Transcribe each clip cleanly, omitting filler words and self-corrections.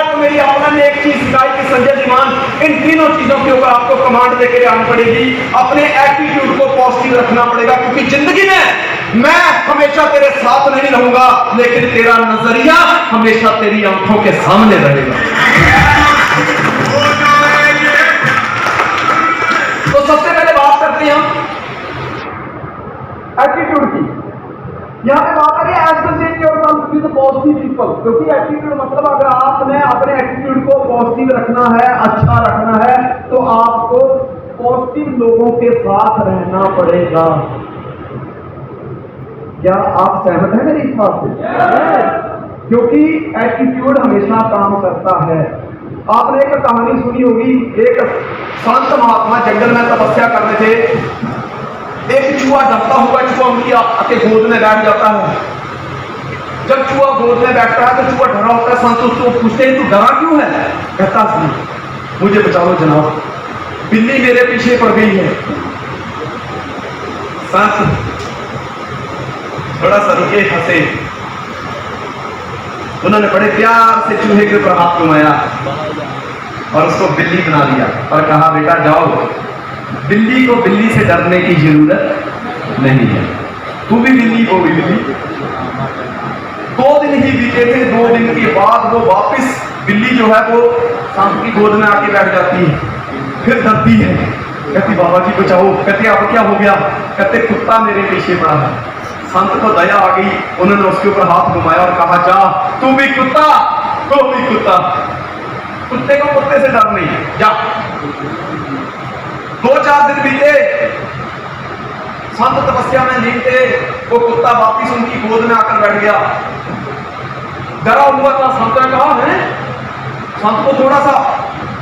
तो मेरी अपना ने एक चीज सिखाई कि संजय दीवान, इन तीनों चीजों के ऊपर आपको कमांड देकर आनी पड़ेगी। अपने एटीट्यूड को पॉजिटिव रखना पड़ेगा, क्योंकि जिंदगी में मैं हमेशा तेरे साथ नहीं रहूंगा, लेकिन तेरा नजरिया हमेशा तेरी आंखों के सामने रहेगा। तो सबसे पहले बात करते हैं हम एटीट्यूड की। यहाँ पे बात करिए associate yourself with positive people, क्योंकि एटीट्यूड मतलब अगर आपने अपने एटीट्यूड को पॉजिटिव रखना है, अच्छा रखना है, तो आपको पॉजिटिव लोगों के साथ रहना पड़ेगा। क्या आप सहमत हैं मेरी इस बात से? क्योंकि एटीट्यूड हमेशा काम करता है। आपने एक कहानी सुनी होगी, एक संत महात्मा जंगल में तपस्या कर रहे थे। एक चूहा डरता हुआ चूहा उनकी आके गोद में बैठ जाता है। जब चूहा गोद में बैठता है तो चूहा डरा होता है। संत उसको पूछते हैं, तू डरा क्यों है? कहता है, मुझे बचाओ जनाब, बिल्ली मेरे पीछे पड़ गई है। संत थोड़ा सा रुके, हंसे। उन्होंने बड़े प्यार से चूहे के ऊपर हाथ घुमाया और उसको बिल्ली बना दिया और कहा, बेटा जाओ, बिल्ली को बिल्ली से डरने की जरूरत नहीं है, तू भी बिल्ली, वो भी बिल्ली। 2 दिन ही बीते थे। 2 दिन के बाद वो वापस बिल्ली जो है वो सांप की गोद में आके बैठ जाती है। फिर डरती है, कहती बाबा जी बचाओ। कहते अब क्या हो गया? कहते कुत्ता मेरे पीछे पड़ा है। संत को दया आ गई, उन्होंने उसके ऊपर हाथ घुमाया और कहा, जा तू भी कुत्ता, तू भी कुत्ता, कुत्ते को कुत्ते से डर नहीं, जा। 2-4 दिन बीते, संत तपस्या में लीन थे। वो कुत्ता वापिस उनकी गोद में आकर बैठ गया। डरा हुआ था। संत ने कहा है, संत को थोड़ा सा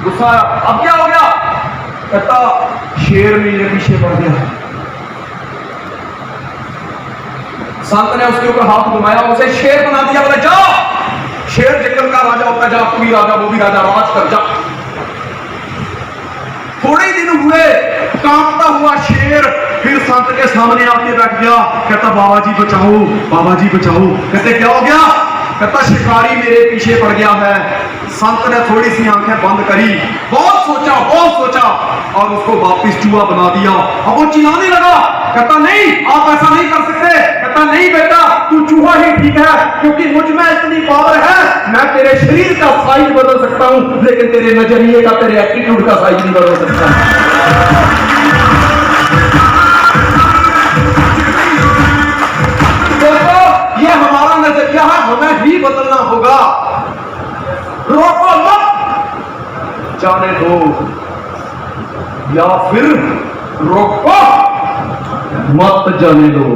गुस्सा आया, अब क्या हो गया? कहता, शेर मेरे पीछे पड़ गया। संत ने उसके ऊपर हाथ घुमाया, उसे शेर बना दिया। बोले जाओ, शेर जंगल का राजा होता है, जा तू भी राजा, वो भी राजा, राज कर जा। थोड़े दिन हुए, कांपता हुआ शेर फिर संत के सामने आके बैठ गया। कहता, बाबा जी बचाओ, बाबा जी बचाओ। कहते, क्या हो गया? कहता, शिकारी मेरे पीछे पड़ गया है। संत ने थोड़ी सी आंखें बंद करी, बहुत सोचा और उसको वापिस चूहा बना दिया। अब वो चिल्लाने लगा, कहता, नहीं आप ऐसा नहीं कर सकते। कहता, नहीं बेटा, तू चूहा ही ठीक है, क्योंकि मुझ में इतनी पावर है, मैं तेरे शरीर का साइज बदल सकता हूं, लेकिन तेरे नजरिए का, तेरे एटीट्यूड का साइज नहीं बदल सकता। ये हमारा नजरिया है, हमें ही बदलना होगा। रोको मत, जाने दो, या फिर रोको मत, जाने दो।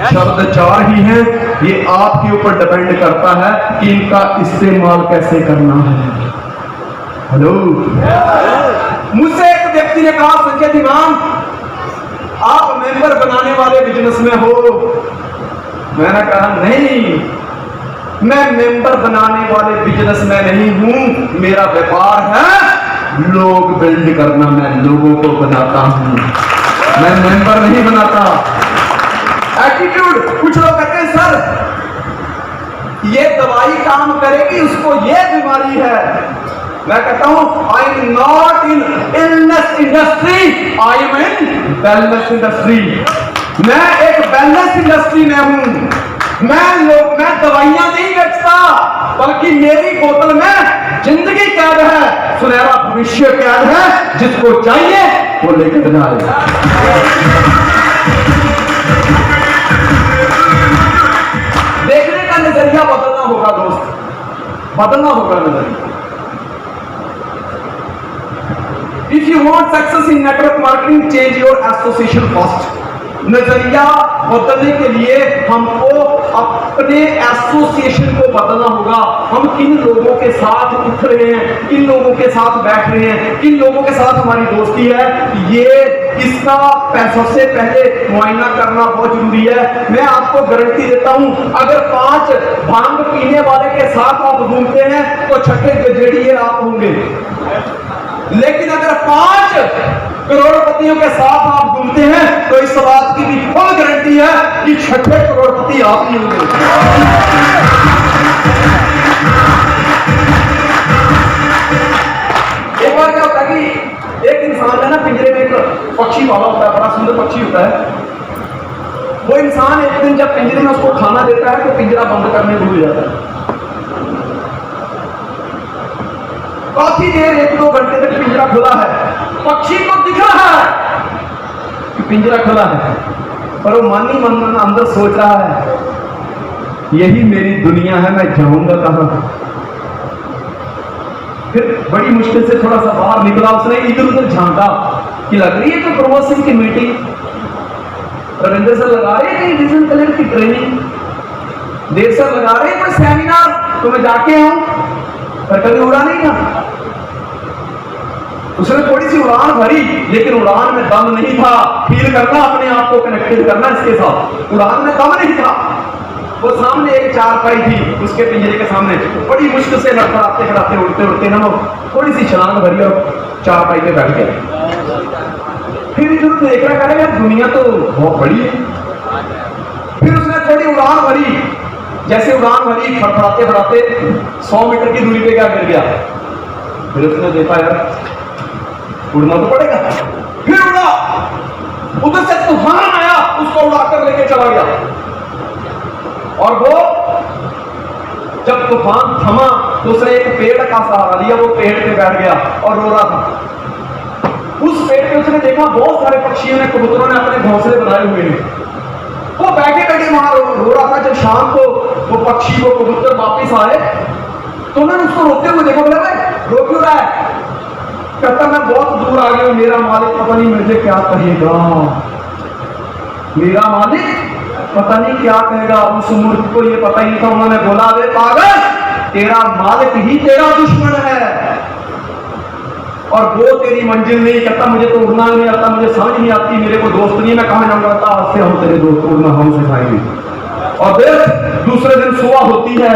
शब्द 4 ही हैं, ये आपके ऊपर डिपेंड करता है कि इनका इस्तेमाल कैसे करना है। हेलो, मुझसे एक व्यक्ति ने कहा, संजय दीवान आप मेंबर बनाने वाले बिजनेस में हो। मैंने कहा, नहीं, मैं मेंबर बनाने वाले बिजनेस में नहीं हूं, मेरा व्यापार है लोग बिल्ड करना, मैं लोगों को बनाता हूं, मैं मेंबर नहीं बनाता। एटीट्यूड, कुछ लोग कहते हैं सर ये दवाई काम करेगी, उसको ये बीमारी है। मैं कहता हूं, I am not in illness industry, I am in wellness industry. मैं एक वेलनेस इंडस्ट्री में हूं। मैं दवाइयां नहीं बेचता, बल्कि मेरी बोतल में जिंदगी कैद है, सुनहरा भविष्य कैद है, जिसको चाहिए वो लेकर जाए। देखने का नजरिया बदलना होगा दोस्त, बदलना होगा नजरिया। If you want success in network marketing, change your association first. नजरिया बदलने के लिए हमको अपने एसोसिएशन को बदलना होगा। हम किन लोगों के साथ उठ रहे हैं, किन लोगों के साथ बैठ रहे हैं, किन लोगों के साथ हमारी दोस्ती है, ये इसका सबसे पहले मुआयना करना बहुत जरूरी है। मैं आपको गारंटी देता हूं, अगर 5 भांग पीने वाले के साथ आप घूमते हैं तो छठे गजेड़िए आप होंगे, लेकिन अगर 5 करोड़पतियों के साथ आप घूमते हैं तो इस बात की भी फुल गारंटी है कि छठे करोड़पति आप ही होंगे। पक्षी वाला होता है, बड़ा सुंदर पक्षी होता है, वो इंसान एक दिन जब पिंजरे में उसको खाना देता है तो पिंजरा बंद करने भूल जाता है। काफी देर 1-2 घंटे तक पिंजरा खुला है, पक्षी को दिख रहा है कि पिंजरा खुला है, पर वो मन ही मन अंदर सोच रहा है यही मेरी दुनिया है, मैं जाऊंगा कहां। फिर बड़ी मुश्किल से थोड़ा सा बाहर निकला, उसने इधर उधर झांका कि लग रही है तो प्रमोद सिंह की मीटिंग, रविंद्र सर लगा रहे हैं डिजिटल कलर की ट्रेनिंग, देव सर लगा रहे हैं कोई सेमिनार, तो मैं जाके आऊं, पर कभी उड़ा नहीं था। उसने थोड़ी सी उड़ान भरी, लेकिन उड़ान में दम नहीं था। फील करना, अपने आप को कनेक्टेड करना इसके साथ, उड़ान में दम नहीं था। वो सामने एक चारपाई थी, उसके पिंजरे के सामने बड़ी मुश्किल से लड़खड़ाते खड़ाते उड़ते उड़ते ना वो थोड़ी सी छलांग भरी और चारपाई पे बैठ गया। फिर इधर देख रहा, कह रहा यार दुनिया तो बहुत बड़ी है। फिर उसने थोड़ी उड़ान भरी, जैसे उड़ान भरी फड़फड़ाते फड़ाते 100 मीटर की दूरी पे क्या गिर गया। फिर उसने देखा यार उड़ना तो पड़ेगा, फिर उड़ा, उधर से तूफान आया, उसको उड़ाकर लेके चला गया। और वो जब तूफान थमा तो उसने एक पेड़ का सहारा लिया, वो पेड़ पे बैठ गया और रो रहा था। उस पेड़ पे उसने देखा बहुत सारे पक्षियों ने, कबूतरों ने अपने घोंसले बनाए हुए हैं। वो बैठे बैठे वहां रो रहा था। जब शाम को वो पक्षी, वो कबूतर वापिस आए तो उन्होंने उसको रोते हुए देखा, बोले भाई रो क्यों रहा है? कहता मैं बहुत दूर आ गया, मेरा मालिक पता नहीं मुझे क्या कहेगा, मेरा मालिक पता नहीं क्या कहेगा। उस मूर्ख को ये पता ही नहीं था। उन्होंने बोला अरे पागल, तेरा मालिक ही तेरा दुश्मन है और वो तेरी मंजिल नहीं। कहता मुझे तो उड़ना नहीं आता, मुझे समझ नहीं आती, मेरे को दोस्त नहीं, मैं कहां जाऊंगा? आज से हम तेरे दोस्त, उड़ना हम सिखाएंगे। और फिर दूसरे दिन सुबह होती है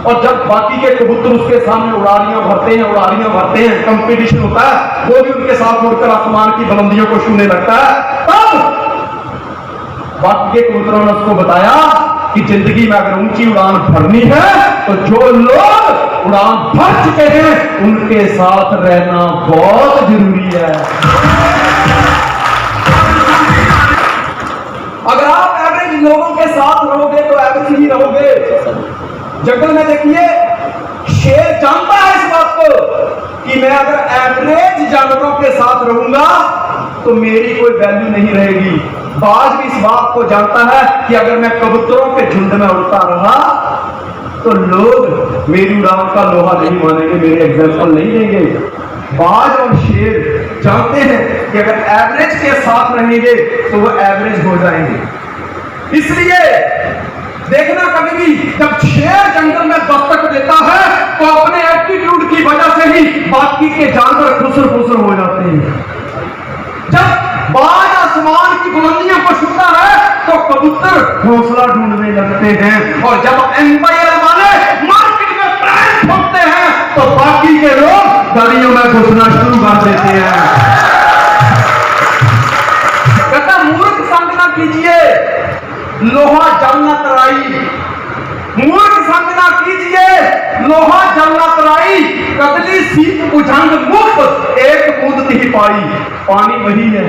और जब बाकी के कबूतर उसके सामने उड़ारियां भरते हैं, कंपटीशन होता है, वो भी उनके साथ उड़कर आसमान की बुलंदियों को छूने लगता है। तब बाकी के कबूतरों ने उसको बताया कि जिंदगी में अगर ऊंची उड़ान भरनी है तो जो लोग उड़ान भर चुके हैं उनके साथ रहना बहुत जरूरी है। अगर आप एवरेज लोगों के साथ रहोगे तो एवरेज ही रहोगे। जंगल में देखिए, शेर जानता है इस बात को कि मैं अगर एवरेज जानवरों के साथ रहूंगा तो मेरी कोई वैल्यू नहीं रहेगी। बाज भी इस बात को जानता है कि अगर मैं कबूतरों के झुंड में उड़ता रहा तो लोग मेरी उड़ान का लोहा नहीं मानेंगे, मेरे एग्जाम्पल नहीं लेंगे। बाज और शेर जानते हैं कि अगर एवरेज के साथ रहेंगे तो वो एवरेज हो जाएंगे। इसलिए देखना, कभी भी जब शेर जंगल में दस्तक देता है तो अपने एटीट्यूड की वजह से ही बाकी के जानवर खुसर खुसर हो जाते हैं। जब बाज आसमान की बुलंदियों को छूता है तो कबूतर घोंसला ढूंढने लगते हैं, और जब एम्पायर वाले मार्केट में प्राइस ठोकते हैं तो बाकी के लोग गलियों में घुसना शुरू कर देते हैं। कहता मूर्ख संग ना कीजिए, लोहा जलना तराई। मूर्ख संग ना कीजिए, लोहा जलना तराई। कदली सीप बुझंग मुक्त, एक बूंद ही पाई। पानी वही है।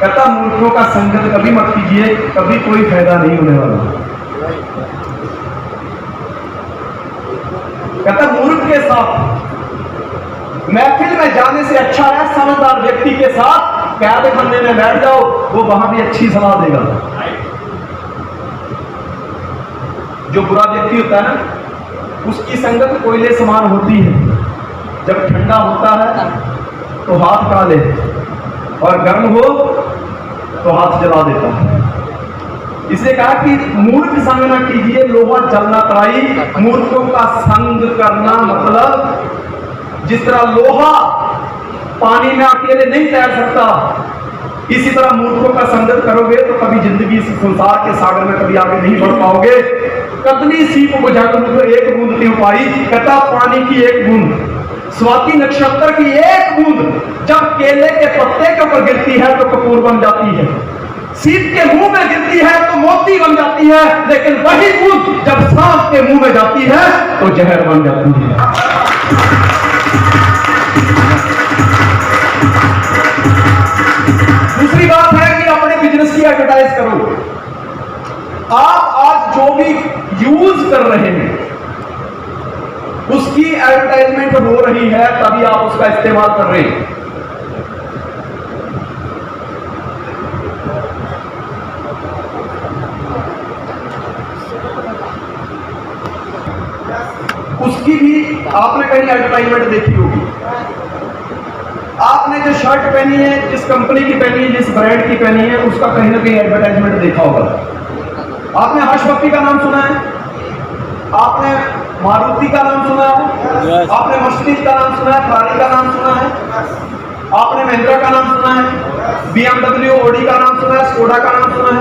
कहता मूर्खों का संगत कभी मत कीजिए, कभी कोई फायदा नहीं होने वाला। कहता मूर्ख के साथ महफिल में जाने से अच्छा है समझदार व्यक्ति के साथ कैद खाने में बैठ जाओ, वो वहां भी अच्छी सलाह देगा। जो बुरा व्यक्ति होता है ना, उसकी संगत कोयले समान होती है। जब ठंडा होता है तो हाथ काले और गर्म हो तो हाथ जला देता है। इसलिए कहा कि मूर्ख संग न कीजिए, लोहा जलना तराई। मूर्खों का संग करना मतलब जिस तरह लोहा पानी में अकेले नहीं तैर सकता, इसी तरह मूर्खों का संगत करोगे तो कभी जिंदगी संसार के सागर में कभी आगे नहीं बढ़ पाओगे। कतनी सीप बुझाकर मुझे एक बूंद नहीं पाई। कहता पानी की एक बूंद, स्वाति नक्षत्र की एक बूंद जब केले के पत्ते के ऊपर गिरती है तो कपूर बन जाती है, सीप के मुंह में गिरती है तो मोती बन जाती है, लेकिन वही बूंद जब सांप के मुंह में जाती है तो जहर बन जाती है। दूसरी बात है कि अपने बिजनेस की एडवर्टाइज करो। आप आज जो भी यूज कर रहे हैं उसकी एडवर्टाइजमेंट हो रही है, तभी आप उसका इस्तेमाल कर रहे हैं। उसकी भी आपने कहीं एडवर्टाइजमेंट देखी होगी। आपने जो शर्ट पहनी है, जिस कंपनी की पहनी है, जिस ब्रांड की पहनी है, उसका कहीं ना कहीं एडवर्टाइजमेंट देखा होगा। आपने हर्ष भक्ति का नाम सुना है, आपने मारुति का नाम सुना है, आपने मर्सिडीज का नाम सुना है, फेरारी का नाम सुना है, आपने महिंद्रा का नाम सुना है, BMW ऑडी का नाम सुना है, स्कोडा का नाम सुना है,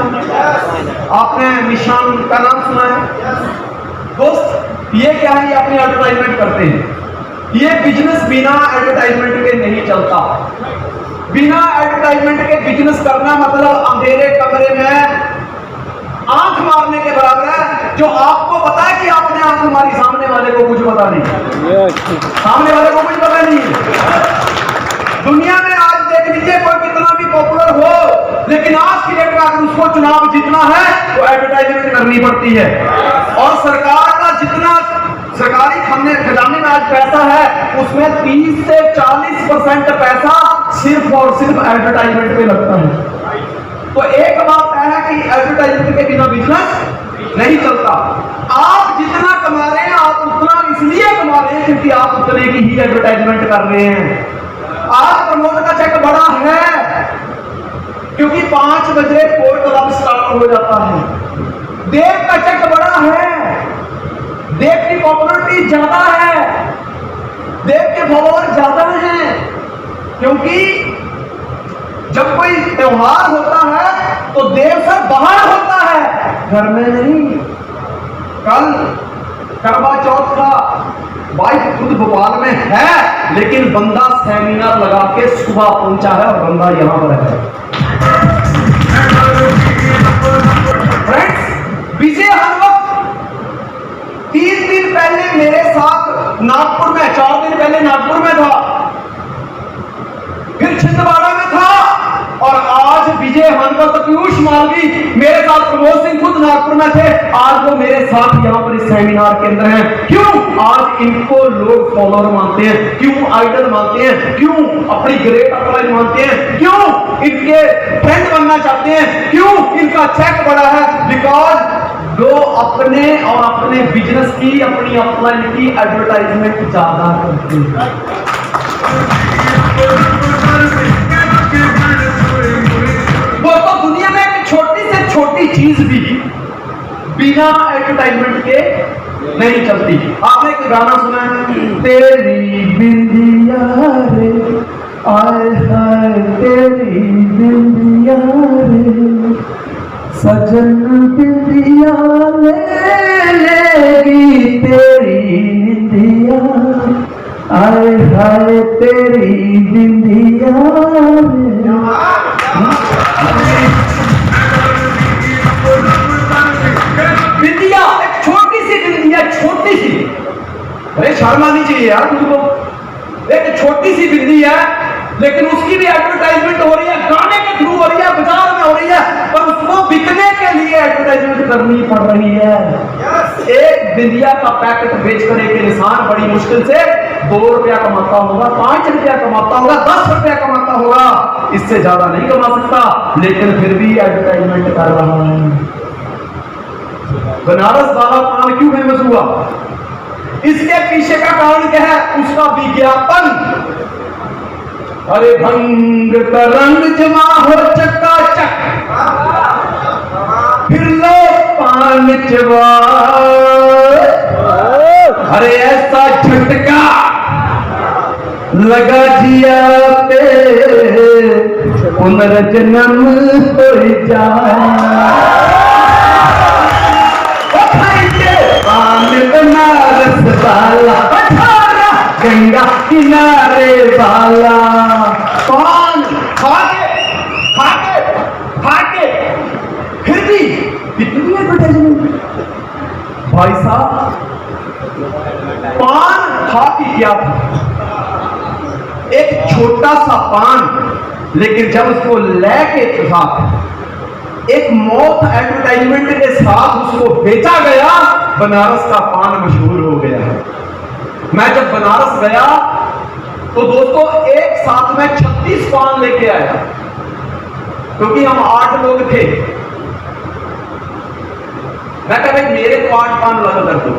आपने निशान का नाम सुना है। दोस्त, ये क्या है? ये अपनी एडवर्टाइजमेंट करते हैं। ये बिजनेस बिना एडवर्टाइजमेंट के नहीं चलता। बिना एडवर्टाइजमेंट के बिजनेस करना मतलब अंधेरे कमरे में आंख मारने के बराबर है। जो आपको पता है कि आपने आंख मारी, सामने वाले को कुछ पता नहीं, सामने वाले को कुछ पता नहीं। दुनिया में आज देख लीजिए, कोई कितना भी पॉपुलर हो, लेकिन आज की डेट में अगर उसको चुनाव जीतना है तो एडवर्टाइजमेंट करनी पड़ती है। और सरकार का जितना सरकारी खजाने में आज पैसा है, उसमें 30 से 40% पैसा सिर्फ और सिर्फ एडवर्टाइजमेंट पे लगता है। तो एक बात है कि एडवर्टाइजमेंट के बिना बिजनेस नहीं चलता। आप जितना कमा रहे हैं, आप उतना इसलिए कमा रहे हैं क्योंकि आप उतने की ही एडवर्टाइजमेंट कर रहे हैं। आज प्रमोद का चेक बड़ा है क्योंकि 5 बजे कोर्ट क्लब स्टार्ट हो जाता है। देव का चेक बड़ा है, देव की पॉपुलरिटी ज्यादा है, देव के फॉलोअर ज्यादा हैं, क्योंकि जब कोई त्योहार होता है तो देव से बाहर होता है, घर में नहीं। कल करवा चौथ का बाइक खुद भोपाल में है, लेकिन बंदा सेमिनार लगा के सुबह पहुंचा है और बंदा यहां पर है। फ्रेंड्स, विजय हनुमत 3 दिन पहले मेरे साथ नागपुर में, 4 दिन पहले नागपुर में था, फिर छिंदवाड़ा में था, और आज विजय हनुमत, पीयूष मालवी मेरे साथ, प्रमोद सिंह खुद नागपुर में थे, आज वो मेरे साथ यहाँ पर इस सेमिनार के अंदर हैं। क्यों? आज इनको लोग फॉलोअर मानते हैं, क्यों आइडल मानते हैं, क्यों अपनी ग्रेट अपलाइन मानते हैं, क्यों इनके फ्रेंड बनना चाहते हैं, क्यों इनका चेक बड़ा है? बिकॉज वो अपने और अपने बिजनेस की, अपनी अपलाइन की एडवर्टाइजमेंट ज्यादा करते हैं। वो तो दुनिया में एक छोटी से छोटी चीज भी बिना एडवर्टाइजमेंट के नहीं चलती। आपने एक गाना सुना है, तेरी बिंदिया रे, आए हाय तेरी बिंदिया रे, सजन बिंदिया ले लेगी तेरी बिंदिया, आए हाय तेरी बिंदिया रे। बिंदिया, एक छोटी सी बिंदिया, छोटी सी, अरे शर्म आनी चाहिए यार तुमको। एक छोटी सी बिंदी है, लेकिन उसकी भी एडवर्टाइजमेंट हो रही है, गाने के थ्रू हो रही है, बाजार में हो रही है, पर उसको बिकने के लिए एडवर्टाइजमेंट करनी पड़ रही है। एक बिंदिया का पैकेट बेचकर एक इंसान बड़ी मुश्किल से 2 रुपया कमाता होगा, 5 रुपया कमाता होगा, 10 रुपया कमाता होगा, इससे ज्यादा नहीं कमा सकता, लेकिन फिर भी एडवर्टाइजमेंट कर रहा है। बनारस वाला पान क्यों फेमस हुआ? इसके पीछे का कारण क्या है? उसका विज्ञापन। अरे भंग का रंग जमा हो चकाचक, फिर लो पान चबा, अरे ऐसा झटका लगा जिया पे, पुनर्जन्म हो जाए। बनारस वाला, गंगा किनारे वाला, पान खाके फिर भी कितनी एडवर्टाइजमेंट। भाई साहब, पान खा के क्या था? एक छोटा सा पान लेकिन जब उसको लेके साथ एक मौत एडवर्टाइजमेंट के साथ उसको बेचा गया, बनारस का पान मशहूर हो गया। मैं जब बनारस गया तो दोस्तों एक साथ में 36 पान लेके आया, क्योंकि हम 8 लोग थे। मैं कह भाई मेरे को 8 पान लगा कर दो।